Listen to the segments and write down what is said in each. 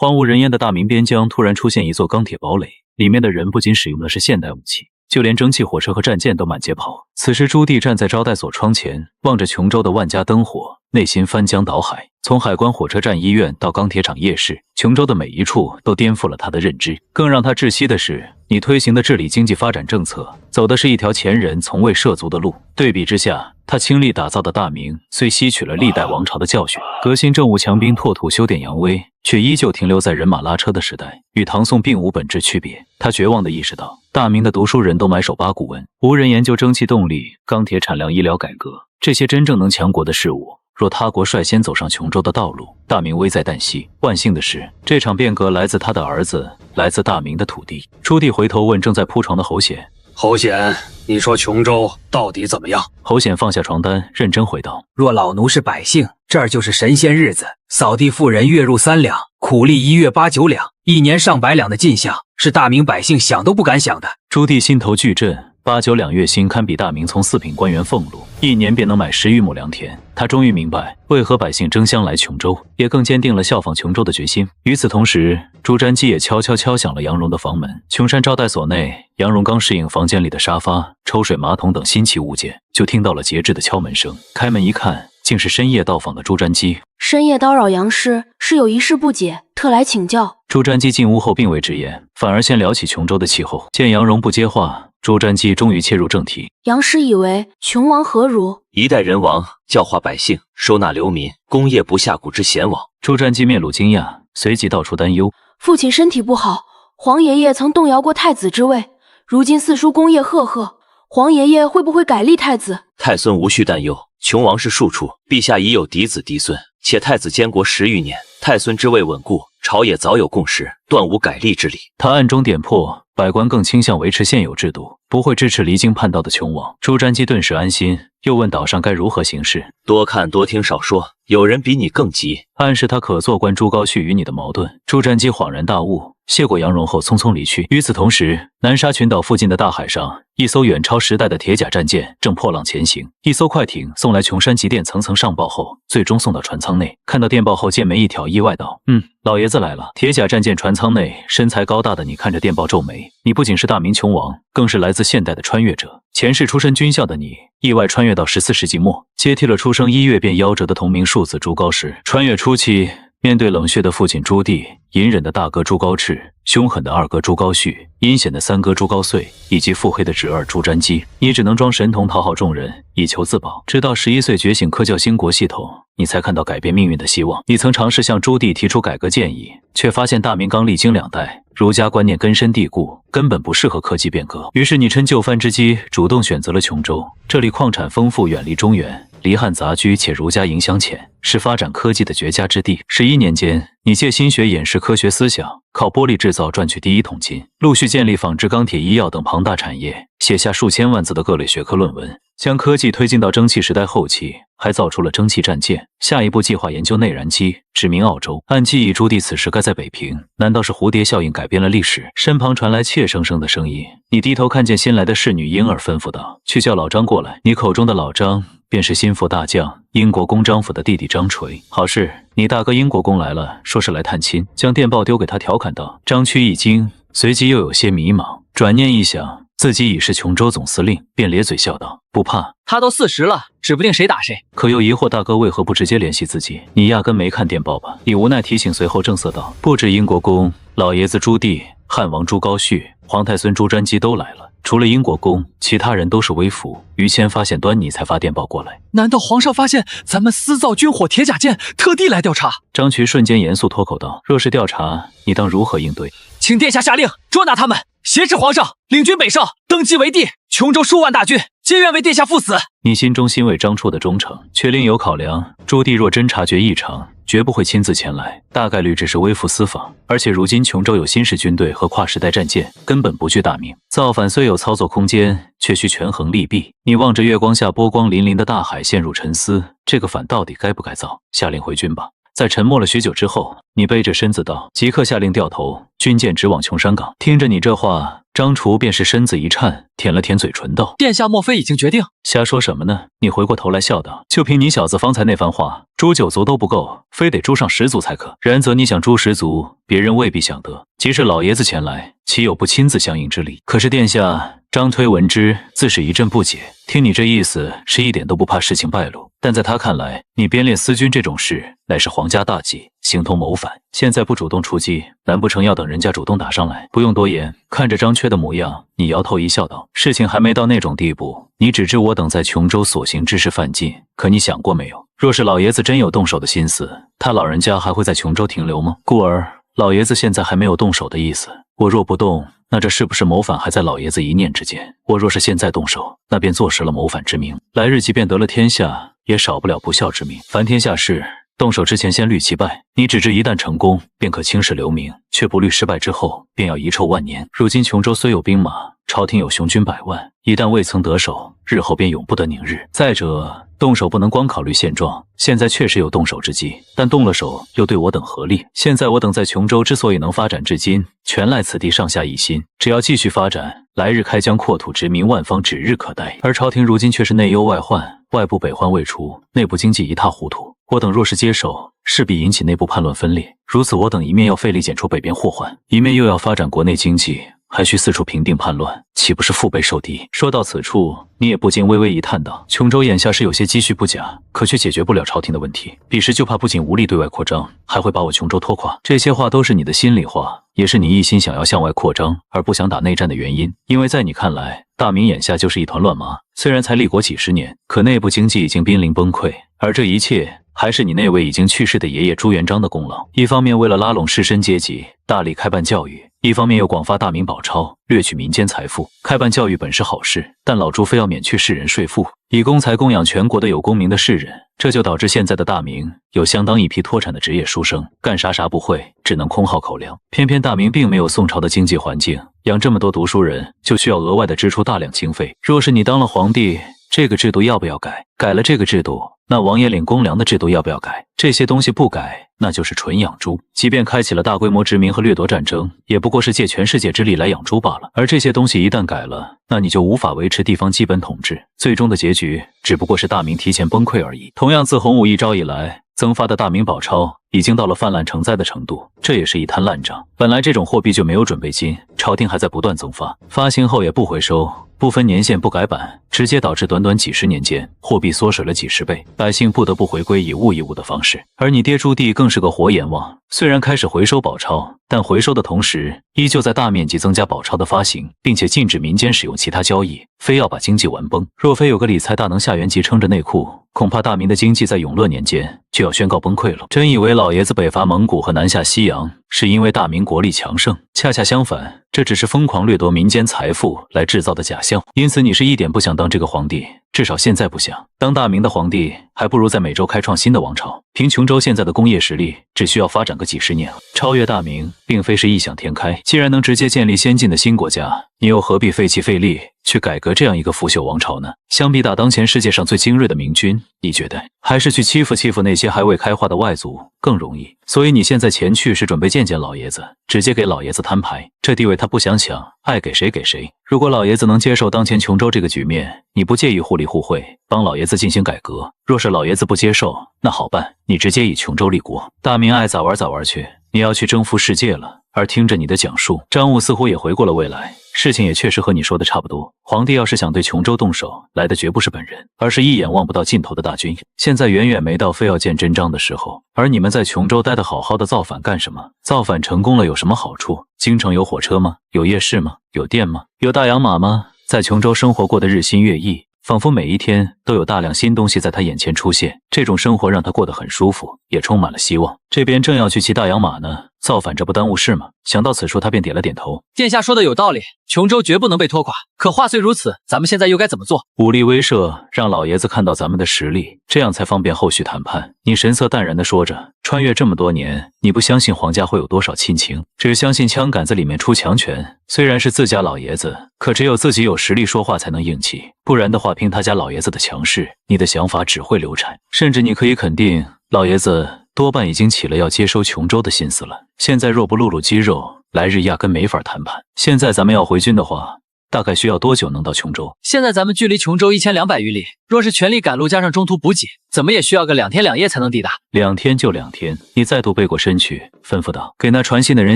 荒无人烟的大明边疆突然出现一座钢铁堡垒，里面的人不仅使用的是现代武器，就连蒸汽火车和战舰都满街跑。此时朱棣站在招待所窗前，望着琼州的万家灯火，内心翻江倒海。从海关、火车站、医院到钢铁厂、夜市，琼州的每一处都颠覆了他的认知。更让他窒息的是，你推行的治理经济发展政策，走的是一条前人从未涉足的路。对比之下，他倾力打造的大明，虽吸取了历代王朝的教训，革新政务、强兵拓土、修典扬威，却依旧停留在人马拉车的时代，与唐宋并无本质区别。他绝望地意识到，大明的读书人都埋首八股文，无人研究蒸汽动力、钢铁产量、医疗改革这些真正能强国的事物。若他国率先走上琼州的道路，大明危在旦夕。万幸的是，这场变革来自他的儿子，来自大明的土地。朱棣回头问正在铺床的侯显：“侯显，你说琼州到底怎么样？”侯显放下床单，认真回道：“若老奴是百姓，这儿就是神仙日子。扫地妇人月入3两，苦力1月8、9两，1年上百两的进项，是大明百姓想都不敢想的。”朱棣心头巨震。8、9两月薪堪比大明从4品官员俸禄，1年便能买10余亩良田。他终于明白为何百姓争相来琼州，也更坚定了效仿琼州的决心。与此同时，朱瞻基也悄悄敲响了杨荣的房门。琼山招待所内，杨荣刚适应房间里的沙发、抽水马桶等新奇物件，就听到了节制的敲门声。开门一看，竟是深夜到访的朱瞻基。深夜叨扰杨师，是有一事不解，特来请教。朱瞻基进屋后并未直言，反而先聊起琼州的气候。见杨荣不接话，朱瞻基终于切入正题。杨师以为琼王何如？一代人王，教化百姓，收纳流民，功业不下古之贤王。朱瞻基面露惊讶，随即道出担忧。父亲身体不好，皇爷爷曾动摇过太子之位，如今四叔功业赫赫，皇爷爷会不会改立太子？太孙无需担忧，琼王是庶出，陛下已有嫡子嫡孙，且太子监国10余年，太孙之位稳固，朝野早有共识，断无改立之理。他暗中点破，百官更倾向维持现有制度，不会支持离经叛道的琼王。朱瞻基顿时安心，又问岛上该如何行事。多看多听少说，有人比你更急，暗示他可做官朱高煦与你的矛盾。朱瞻基恍然大悟，谢过杨荣后匆匆离去。与此同时，南沙群岛附近的大海上，一艘远超时代的铁甲战舰正破浪前行。一艘快艇送来琼山急电层层上报后，最终送到船舱内。看到电报后，剑眉一挑，意外道：“老爷子来了。”铁甲战舰船舱内，身材高大的你看着电报皱眉。你不仅是大明琼王，更是来自现代的穿越者。前世出身军校的你，意外穿越到14世纪末，接替了出生1月便夭折的同名庶子朱高炽。穿越初期，面对冷血的父亲朱棣、隐忍的大哥朱高炽、凶狠的二哥朱高煦、阴险的三哥朱高燧，以及腹黑的侄儿朱瞻基，你只能装神童讨好众人，以求自保。直到11岁觉醒科教兴国系统，你才看到改变命运的希望。你曾尝试向朱棣提出改革建议，却发现大明刚历经2代，儒家观念根深蒂固，根本不适合科技变革。于是你趁就范之机，主动选择了琼州。这里矿产丰富，远离中原，离汉杂居，且儒家影响浅，是发展科技的绝佳之地。11年间，你借心学掩饰科学思想，靠玻璃制造赚取第一桶金，陆续建立纺织、钢铁、医药等庞大产业，写下数千万字的各类学科论文，将科技推进到蒸汽时代后期，还造出了蒸汽战舰。下一步计划研究内燃机，指明澳洲。按记忆，朱棣此时该在北平，难道是蝴蝶效应改变了历史？身旁传来怯生生的声音，你低头看见新来的侍女婴儿，吩咐道：“去叫老张过来。”你口中的老张，便是心腹大将英国公张辅的弟弟张垂。好事，你大哥英国公来了，说是来探亲，将电报丢给他，调侃道。张区一惊，随即又有些迷茫，转念一想，自己已是琼州总司令，便咧嘴笑道：“不怕，他都40了，指不定谁打谁。”可又疑惑大哥为何不直接联系自己？你压根没看电报吧？你无奈提醒，随后正色道：“不止英国公，老爷子朱棣、汉王朱高煦、皇太孙朱瞻基都来了。除了英国公，其他人都是微服。于谦发现端倪才发电报过来。难道皇上发现咱们私造军火铁甲舰，特地来调查？”张渠瞬间严肃脱口道：“若是调查，你当如何应对？”请殿下下令捉拿他们，挟持皇上，领军北上，登基为帝。琼州数万大军，皆愿为殿下赴死。你心中欣慰张处的忠诚，却另有考量。朱棣若真察觉异常，绝不会亲自前来，大概率只是微服私访。而且如今琼州有新式军队和跨时代战舰，根本不惧大明。造反虽有操作空间，却需权衡利弊。你望着月光下波光粼粼的大海，陷入沉思：这个反到底该不该造？下令回军吧。在沉默了许久之后，你背着身子道：“即刻下令掉头，军舰直往琼山港。”听着你这话，张厨便是身子一颤，舔了舔嘴唇道：“殿下莫非已经决定？”瞎说什么呢？你回过头来笑道：“就凭你小子方才那番话，诛9族都不够，非得诛上10族才可。然则你想诛10族，别人未必想得。即使老爷子前来，岂有不亲自相应之理？可是殿下……”张推闻之，自是一阵不解。听你这意思，是一点都不怕事情败露，但在他看来，你编练私军这种事，乃是皇家大忌，形同谋反。现在不主动出击，难不成要等人家主动打上来？不用多言。看着张缺的模样，你摇头一笑道：“事情还没到那种地步，你只知我等在琼州所行之事犯禁。可你想过没有？若是老爷子真有动手的心思，他老人家还会在琼州停留吗？故而，老爷子现在还没有动手的意思。我若不动，那这是不是谋反还在老爷子一念之间？我若是现在动手，那便坐实了谋反之名。来日即便得了天下，也少不了不孝之名。凡天下事，动手之前先虑其败。你只知一旦成功，便可青史留名，却不虑失败之后，便要遗臭万年。如今琼州虽有兵马，朝廷有雄军100万，一旦未曾得手，日后便永不得宁日。再者，动手不能光考虑现状，现在确实有动手之机，但动了手又对我等何利？现在我等在琼州之所以能发展至今，全赖此地上下一心。只要继续发展，来日开疆扩土殖民万方指日可待。而朝廷如今却是内忧外患，外部北患未除，内部经济一塌糊涂。我等若是接手，势必引起内部叛乱分裂。如此，我等一面要费力剪除北边祸患，一面又要发展国内经济，还需四处平定叛乱，岂不是腹背受敌？说到此处，你也不禁微微一叹道：“琼州眼下是有些积蓄不假，可却解决不了朝廷的问题。彼时就怕不仅无力对外扩张，还会把我琼州拖垮。”这些话都是你的心里话，也是你一心想要向外扩张，而不想打内战的原因。因为在你看来，大明眼下就是一团乱麻，虽然才立国几十年，可内部经济已经濒临崩溃，而这一切还是你那位已经去世的爷爷朱元璋的功劳。一方面为了拉拢士绅阶级，大力开办教育，一方面又广发大明宝钞，掠取民间财富。开办教育本是好事，但老朱非要免去世人税赋，以公财供养全国的有功名的士人，这就导致现在的大明有相当一批脱产的职业书生，干啥啥不会，只能空耗口粮。偏偏大明并没有宋朝的经济环境，养这么多读书人就需要额外的支出大量经费。若是你当了皇帝，这个制度要不要改？改了这个制度，那王爷领公粮的制度要不要改？这些东西不改，那就是纯养猪。即便开启了大规模殖民和掠夺战争，也不过是借全世界之力来养猪罢了。而这些东西一旦改了，那你就无法维持地方基本统治，最终的结局只不过是大明提前崩溃而已。同样，自洪武一朝以来，增发的大明宝钞已经到了泛滥成灾的程度，这也是一摊烂账。本来这种货币就没有准备金，朝廷还在不断增发，发行后也不回收，不分年限不改版，直接导致短短几十年间，货币缩水了几10倍，百姓不得不回归以物易物的方式。而你爹朱棣更是个活阎王，虽然开始回收宝钞，但回收的同时，依旧在大面积增加宝钞的发行，并且禁止民间使用其他交易，非要把经济玩崩。若非有个理财大能夏元吉撑着内库，恐怕大明的经济在永乐年间就要宣告崩溃了。真以为老爷子北伐蒙古和南下西洋，是因为大明国力强盛？恰恰相反，这只是疯狂掠夺民间财富来制造的假象。因此你是一点不想当这个皇帝，至少现在不想。当大明的皇帝，还不如在美洲开创新的王朝。凭琼州现在的工业实力，只需要发展个几十年，超越大明并非是异想天开。既然能直接建立先进的新国家，你又何必费气费力去改革这样一个腐朽王朝呢？相比打当前世界上最精锐的明军，你觉得还是去欺负欺负那些还未开化的外族更容易？所以你现在前去是准备见见老爷子，直接给老爷子摊牌。这地位他不想抢，爱给谁给谁。如果老爷子能接受当前琼州这个局面，你不介意互利互惠，帮老爷子进行改革。若是老爷子不接受，那好办，你直接以琼州立国，大明爱咋玩咋玩去。你要去征服世界了。而听着你的讲述，张武似乎也回过了未来，事情也确实和你说的差不多。皇帝要是想对琼州动手，来的绝不是本人，而是一眼望不到尽头的大军。现在远远没到非要见真章的时候，而你们在琼州待得好好的，造反干什么？造反成功了有什么好处？京城有火车吗？有夜市吗？有店吗？有大洋马吗？在琼州生活过得日新月异，仿佛每一天都有大量新东西在他眼前出现，这种生活让他过得很舒服，也充满了希望。这边正要去骑大洋马呢，造反这不耽误事吗？想到此处，他便点了点头。殿下说的有道理，琼州绝不能被拖垮。可话虽如此，咱们现在又该怎么做？武力威慑，让老爷子看到咱们的实力，这样才方便后续谈判。你神色淡然地说着，穿越这么多年，你不相信皇家会有多少亲情，只相信枪杆子里面出强权。虽然是自家老爷子，可只有自己有实力说话才能硬气，不然的话，凭他家老爷子的强势，你的想法只会流产。甚至你可以肯定，老爷子多半已经起了要接收琼州的心思了。现在若不露露肌肉，来日压根没法谈判。现在咱们要回军的话，大概需要多久能到琼州？现在咱们距离琼州1200余里，若是全力赶路加上中途补给，怎么也需要个2天2夜才能抵达。2天就2天。你再度背过身去，吩咐道：“给那传信的人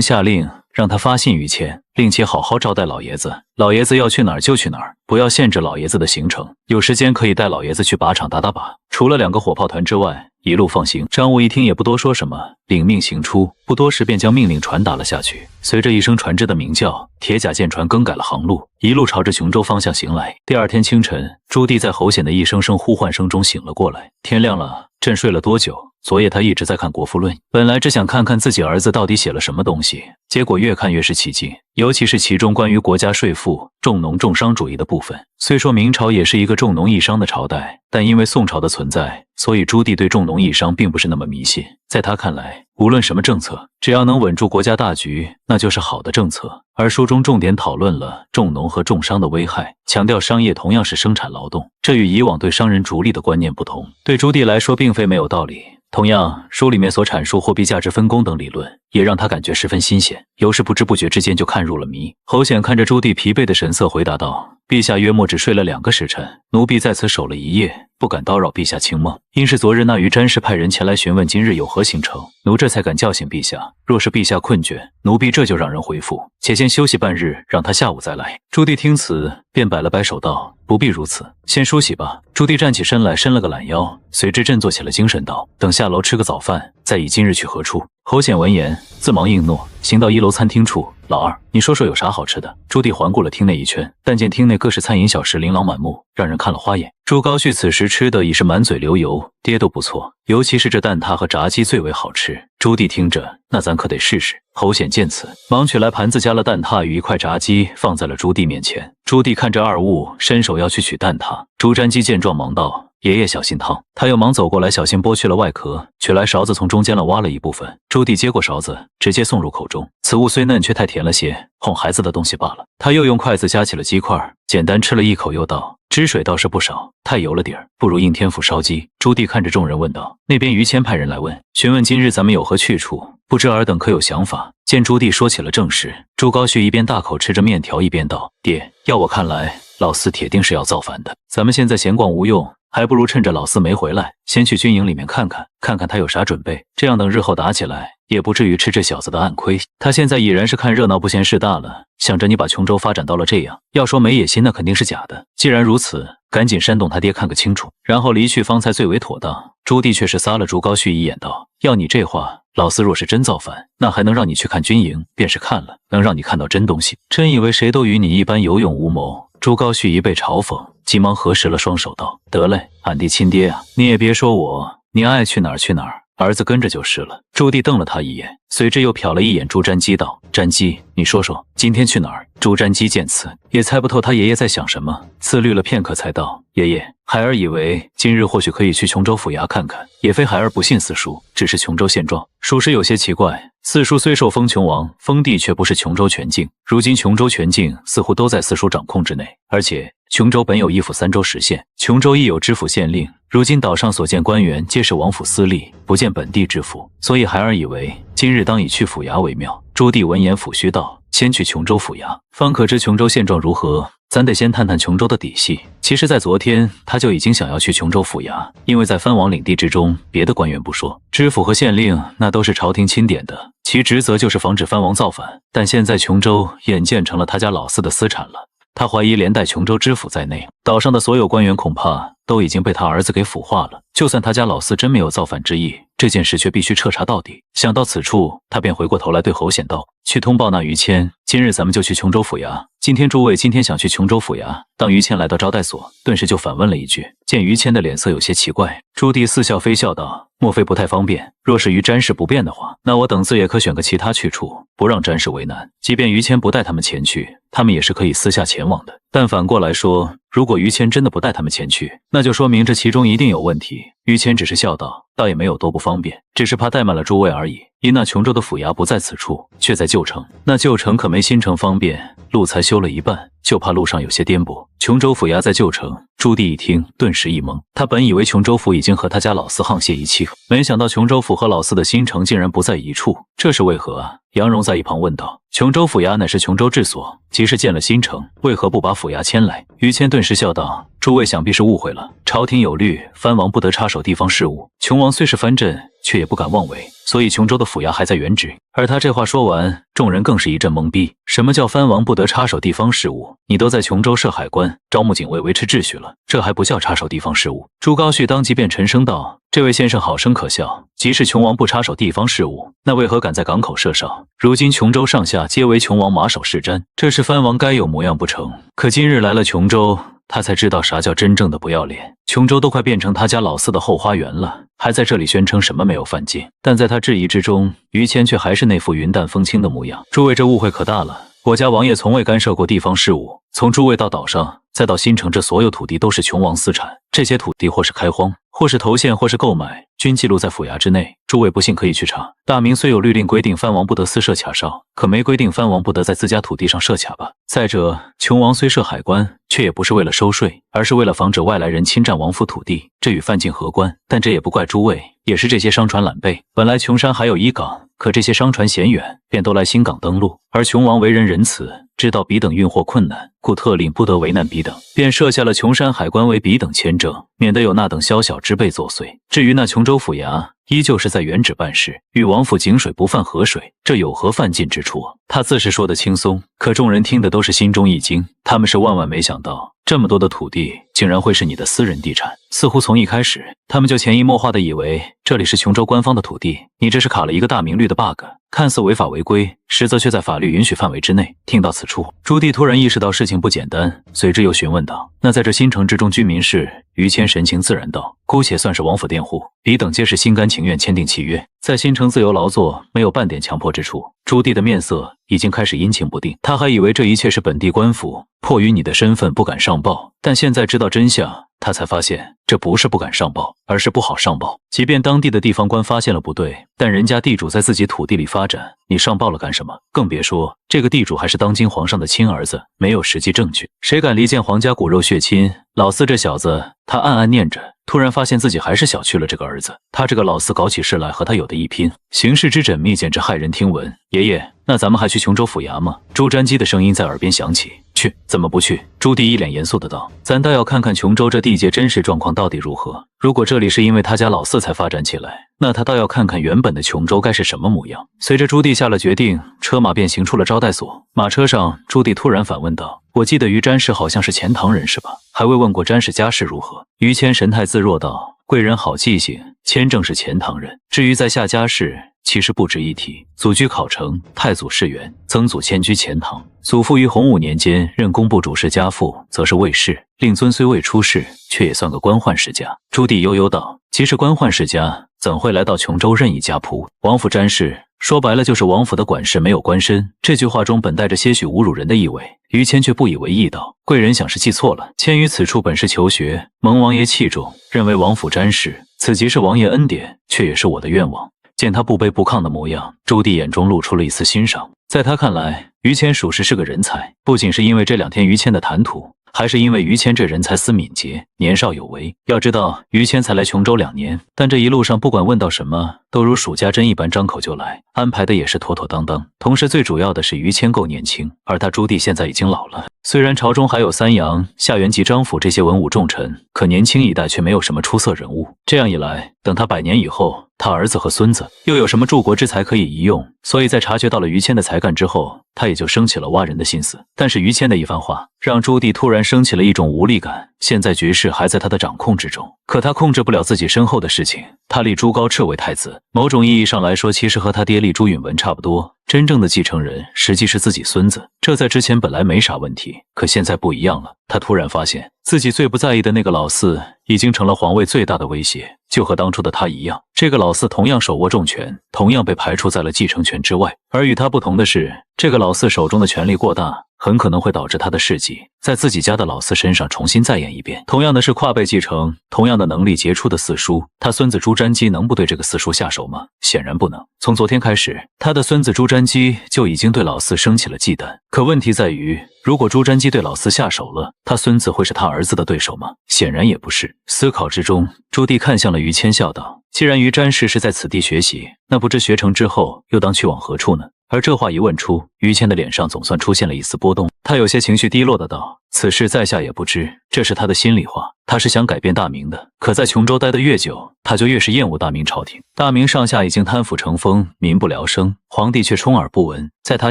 下令，让他发信于谦，令其好好招待老爷子。老爷子要去哪儿就去哪儿，不要限制老爷子的行程。有时间可以带老爷子去靶场打打靶。除了2个火炮团之外，一路放行。”张武一听也不多说什么，领命行出。不多时便将命令传达了下去。随着一声船只的鸣叫，铁甲舰船更改了航路，一路朝着琼州方向行来。第2天清晨，朱棣在侯显的一声声呼唤声中醒了过来。天亮了，朕睡了多久？昨夜他一直在看《国父论》，本来只想看看自己儿子到底写了什么东西，结果越看越是起劲，尤其是其中关于国家税赋、重农重商主义的部分。虽说明朝也是一个重农抑商的朝代，但因为宋朝的存在，所以朱棣对重农抑商并不是那么迷信。在他看来，无论什么政策，只要能稳住国家大局，那就是好的政策。而书中重点讨论了重农和重商的危害，强调商业同样是生产劳动，这与以往对商人逐利的观念不同。对朱棣来说并非没有道理。同样，书里面所阐述货币价值分工等理论，也让他感觉十分新鲜，尤是不知不觉之间就看入了迷。侯显看着朱棣疲惫的神色，回答道：“陛下约莫只睡了2个时辰，奴婢在此守了1夜，不敢叨扰陛下清梦。因是昨日那于詹氏派人前来询问今日有何行程，奴这才敢叫醒陛下。若是陛下困倦，奴婢这就让人回复，且先休息半日，让他下午再来。”朱棣听此，便摆了摆手道：“不必如此，先梳洗吧。”朱棣站起身来，伸了个懒腰，随之振作起了精神道：“等下楼吃个早饭，再议今日去何处。”侯显闻言，自忙应诺，行到1楼餐厅处。老二，你说说有啥好吃的？朱棣环顾了厅内一圈，但见厅内各式餐饮小食琳琅满目，让人看了花眼。朱高煦此时吃的已是满嘴流油，爹都不错，尤其是这蛋挞和炸鸡最为好吃。朱棣听着，那咱可得试试。侯显见此，忙取来盘子，夹了蛋挞与1块炸鸡，放在了朱棣面前。朱棣看着二物，伸手要去取蛋挞。朱瞻基见状，忙道：“爷爷小心烫。”他又忙走过来，小心剥去了外壳，取来勺子从中间了挖了一部分。朱棣接过勺子，直接送入口中。此物虽嫩，却太甜了些，哄孩子的东西罢了。他又用筷子夹起了鸡块，简单吃了一口，又道：“汁水倒是不少，太油了点儿，不如应天府烧鸡。”朱棣看着众人问道：“那边于谦派人来问，询问今日咱们有何去处，不知尔等可有想法？”见朱棣说起了正事，朱高煦一边大口吃着面条，一边道：“爹，要我看来，老四铁定是要造反的。咱们现在闲逛无用，还不如趁着老四没回来，先去军营里面看看，看看他有啥准备，这样等日后打起来，也不至于吃这小子的暗亏。他现在已然是看热闹不嫌事大了，想着你把琼州发展到了这样，要说没野心那肯定是假的。既然如此，赶紧煽动他爹看个清楚，然后离去方才最为妥当。”朱棣却是撒了朱高煦一眼道：“要你这话，老四若是真造反，那还能让你去看军营？便是看了，能让你看到真东西。真以为谁都与你一般有勇无谋？”朱高煦一被嘲讽，急忙合十了双手道：“得嘞，俺弟亲爹啊，你也别说我，你爱去哪儿去哪儿，儿子跟着就是了。”朱棣瞪了他一眼，随之又瞟了一眼朱瞻基道：“瞻基，你说说今天去哪儿？”朱瞻基见此，也猜不透他爷爷在想什么，思虑了片刻才道：“爷爷，孩儿以为今日或许可以去琼州府衙看看，也非孩儿不信四叔，只是琼州现状属实有些奇怪。四叔虽受封琼王，封地却不是琼州全境，如今琼州全境似乎都在四叔掌控之内，而且琼州本有1府3州10县，琼州亦有知府县令，如今岛上所见官员皆是王府私吏，不见本地知府，所以孩儿以为今日当以去府衙为妙。”朱棣闻言抚须道：“先去琼州府衙，方可知琼州现状如何。咱得先探探琼州的底细。”其实在昨天他就已经想要去琼州府衙，因为在藩王领地之中，别的官员不说，知府和县令那都是朝廷钦点的，其职责就是防止藩王造反。但现在琼州眼见成了他家老四的私产了，他怀疑连带琼州知府在内，岛上的所有官员恐怕都已经被他儿子给腐化了。就算他家老四真没有造反之意，这件事却必须彻查到底。想到此处，他便回过头来对侯显道：“去通报那于谦，今日咱们就去琼州府衙。”今天诸位今天想去琼州府衙，当于谦来到招待所，顿时就反问了一句。见于谦的脸色有些奇怪，朱棣似笑非笑道：“莫非不太方便？若是于詹氏不便的话，那我等自也可选个其他去处，不让詹氏为难。即便于谦不带他们前去，他们也是可以私下前往的。但反过来说，如果于谦真的不带他们前去，那就说明这其中一定有问题。”于谦只是笑道：“倒也没有多不方便，只是怕怠慢了诸位而已。因那琼州的府衙不在此处，却在旧城，那旧城可没新城方便，路才修了一半，就怕路上有些颠簸。琼州府衙在旧城。”朱棣一听，顿时一懵。他本以为琼州府已经和他家老四沆瀣一气，没想到琼州府和老四的新城竟然不在一处，这是为何啊？杨荣在一旁问道。琼州府衙乃是琼州治所，即是建了新城，为何不把府衙迁来？”于谦顿时笑道：“诸位想必是误会了，朝廷有律，藩王不得插手地方事务。琼王虽是藩镇，却也不敢妄为，所以琼州的府衙还在原址。”而他这话说完，众人更是一阵懵逼。什么叫藩王不得插手地方事务？你都在琼州设海关、招募警卫、维持秩序了，这还不叫插手地方事务？朱高煦当即便沉声道：“这位先生好生可笑，即使琼王不插手地方事务，那为何敢在港口设哨？如今琼州上下皆为琼王马首是瞻，这是藩王该有模样不成？可今日来了琼州，他才知道啥叫真正的不要脸。琼州都快变成他家老四的后花园了，还在这里宣称什么没有犯禁。”但在他质疑之中，于谦却还是那副云淡风轻的模样。“诸位这误会可大了，我家王爷从未干涉过地方事务，从诸位到岛上，再到新城，这所有土地都是琼王私产。这些土地或是开荒，或是投县，或是购买，均记录在府衙之内。诸位不信可以去查。大明虽有律令规定藩王不得私设卡哨，可没规定藩王不得在自家土地上设卡吧？再者，琼王虽设海关，却也不是为了收税，而是为了防止外来人侵占王府土地，这与犯禁何关？但这也不怪诸位，也是这些商船揽备。本来琼山还有一港，可这些商船嫌远，便都来新港登陆。而琼王为人仁慈，知道彼等运货困难，故特令不得为难彼等，便设下了琼山海关为彼等签证，免得有那等宵小之辈作祟。至于那琼州府衙，依旧是在原址办事，与王府井水不犯河水，这有何犯禁之处啊？他自是说得轻松，可众人听的都是心中一惊。他们是万万没想到，这么多的土地竟然会是你的私人地产。似乎从一开始，他们就潜移默化地以为这里是琼州官方的土地。你这是卡了一个大明律的 bug， 看似违法违规，实则却在法律允许范围之内。听到此处，朱棣突然意识到事情不简单，随之又询问道：“那在这新城之中居民是？”于谦神情自然道：“姑且算是王府佃户，彼等皆是心甘情愿签订契约，在新城自由劳作，没有半点强迫之处。”朱棣的面色已经开始阴晴不定，他还以为这一切是本地官府迫于你的身份不敢上报，但现在知道真相，他才发现这不是不敢上报，而是不好上报。即便当地的地方官发现了不对，但人家地主在自己土地里发展，你上报了干什么？更别说这个地主还是当今皇上的亲儿子，没有实际证据，谁敢离间皇家骨肉血亲？老四这小子，他暗暗念着，突然发现自己还是小觑了这个儿子。他这个老四搞起事来和他有的一拼，行事之缜密简直骇人听闻。爷爷，那咱们还去琼州府衙吗？朱瞻基的声音在耳边响起。去，怎么不去？朱棣一脸严肃的道：“咱倒要看看琼州这地界真实状况到底如何。如果这里是因为他家老四才发展起来，那他倒要看看原本的琼州该是什么模样。”随着朱棣下了决定，车马便行出了招待所。马车上，朱棣突然反问道：“我记得于詹氏好像是钱塘人是吧？还未问过詹氏家世如何？”于谦神态自若道：“贵人好记性，谦正是钱塘人。至于在下家世，其实不值一提。祖居考城，太祖世元，曾祖迁居钱塘，祖父于洪武年间任工部主事，家父则是卫士。令尊虽未出仕，却也算个官宦世家。”朱棣悠悠道：“即是官宦世家，怎会来到琼州任意家仆？王府詹氏说白了就是王府的管事，没有官身。”这句话中本带着些许侮辱人的意味，于谦却不以为意道：“贵人想是记错了，谦于此处本是求学，蒙王爷器重，认为王府詹氏，此即是王爷恩典，却也是我的愿望。”见他不卑不亢的模样，朱棣眼中露出了一丝欣赏。在他看来，于谦属实是个人才，不仅是因为这2天于谦的谈吐，还是因为于谦这人才思敏捷，年少有为。要知道，于谦才来琼州2年，但这一路上不管问到什么，都如数家珍一般张口就来，安排的也是妥妥当当。同时最主要的是于谦够年轻，而他朱棣现在已经老了。虽然朝中还有三阳、夏元及张辅这些文武重臣，可年轻一代却没有什么出色人物。这样一来，等他100年以后，他儿子和孙子又有什么柱国之才可以一用？所以在察觉到了于谦的才干之后，他也就生起了挖人的心思。但是于谦的一番话，让朱棣突然升起了一种无力感。现在局势还在他的掌控之中，可他控制不了自己身后的事情。他立朱高炽为太子，某种意义上来说，其实和他爹立朱允文差不多。真正的继承人实际是自己孙子，这在之前本来没啥问题，可现在不一样了。他突然发现自己最不在意的那个老四，已经成了皇位最大的威胁，就和当初的他一样。这个老四同样手握重权，同样被排除在了继承权之外。而与他不同的是，这个老四手中的权力过大，很可能会导致他的事迹在自己家的老四身上重新再演一遍。同样的是跨辈继承，同样的能力杰出的四叔，他孙子朱瞻基能不对这个四叔下手吗？显然不能。从昨天开始，他的孙子朱瞻基就已经对老四生起了忌惮。可问题在于，如果朱瞻基对老四下手了，他孙子会是他儿子的对手吗？显然也不是。思考之中，朱棣看向了于谦，笑道：“既然于瞻氏是在此地学习，那不知学成之后又当去往何处呢？”而这话一问出，于谦的脸上总算出现了一丝波动，他有些情绪低落的道：“此事在下也不知，这是他的心里话。他是想改变大明的，可在琼州待得越久，他就越是厌恶大明朝廷。大明上下已经贪腐成风，民不聊生，皇帝却充耳不闻。在他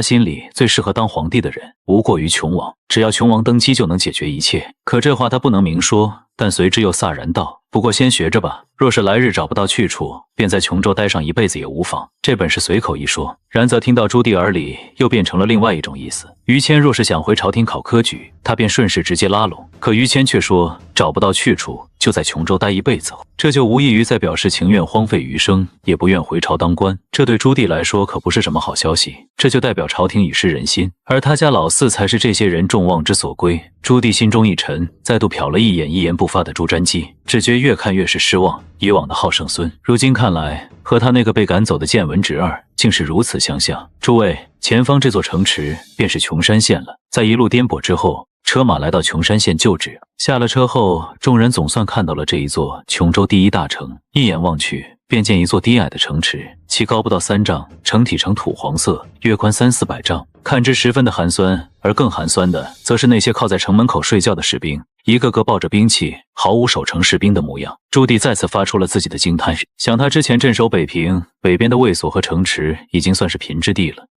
心里，最适合当皇帝的人，无过于琼王。只要琼王登基，就能解决一切。可这话他不能明说，但随之又飒然道：不过先学着吧，若是来日找不到去处，便在琼州待上一辈子也无妨。这本是随口一说，然则听到朱棣耳里，又变成了另外一种意思。于谦若是想回朝廷考科举，他便顺势直接拉拢。可于谦却说找不到去处，就在琼州待一辈子，这就无异于在表示情愿荒废余生，也不愿回朝当官。这对朱棣来说可不是什么好消息，这就代表朝廷已失人心，而他家老四才是这些人众望之所归。朱棣心中一沉，再度瞟了一眼一言不发的朱瞻基，只觉越看越是失望。以往的好胜孙，如今看来和他那个被赶走的建文侄儿竟是如此相像。诸位，前方这座城池便是琼山县了。在一路颠簸之后，车马来到琼山县旧址。下了车后，众人总算看到了这一座琼州第一大城。一眼望去，便见一座低矮的城池，其高不到3丈，城体呈土黄色，约宽300-400丈，看之十分的寒酸。而更寒酸的，则是那些靠在城门口睡觉的士兵，一个个抱着兵器，毫无守城士兵的模样。朱棣再次发出了自己的惊叹，想他之前镇守北平，北边的卫所和城池已经算是贫之地了，